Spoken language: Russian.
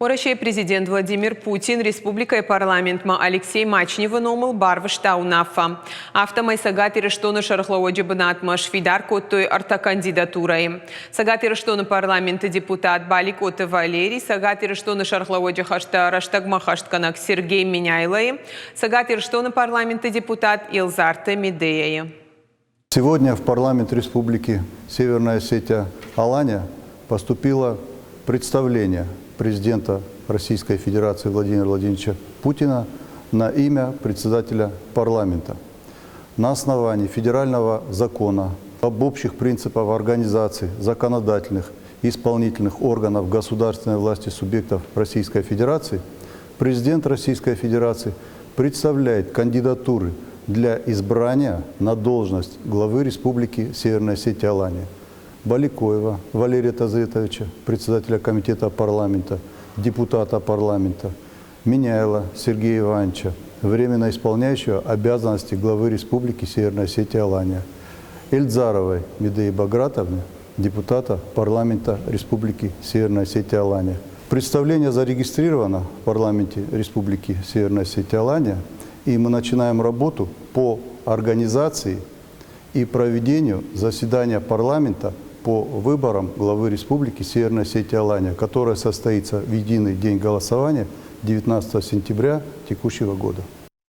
Орашей президент Владимир Путин, республика и парламент Алексей Мачнева номыл барвышта унафа. Автомай сагатиры штоны шархлауоджи бынатмаш фидар коттой арта кандидатурой. Сагатиры штоны парламента депутат Балик Оты Валерий, сагатиры штоны шархлауоджи хашта раштагма хаштканак Сергей Меняйлай, сагатиры штоны парламента депутат Илзарта Медея. Сегодня в парламент Республики Северная Осетия Алания поступило представление президента Российской Федерации Владимира Владимировича Путина на имя председателя парламента. На основании федерального закона об общих принципах организации законодательных и исполнительных органов государственной власти субъектов Российской Федерации президент Российской Федерации представляет кандидатуры для избрания на должность главы Республики Северная Осетия Алания Баликоева Валерия Тазретовича, председателя комитета парламента, депутата парламента, Меняйла Сергея Ивановича, временно исполняющего обязанности главы Республики Северная Осетия Алания, Эльзаровой Медеи Багратовны, депутата парламента Республики Северная Осетия Алания. Представление зарегистрировано в парламенте Республики Северная Осетия Алания, и мы начинаем работу по организации и проведению заседания парламента по выборам главы Республики Северная Осетия Алания, которое состоится в единый день голосования 19 сентября текущего года.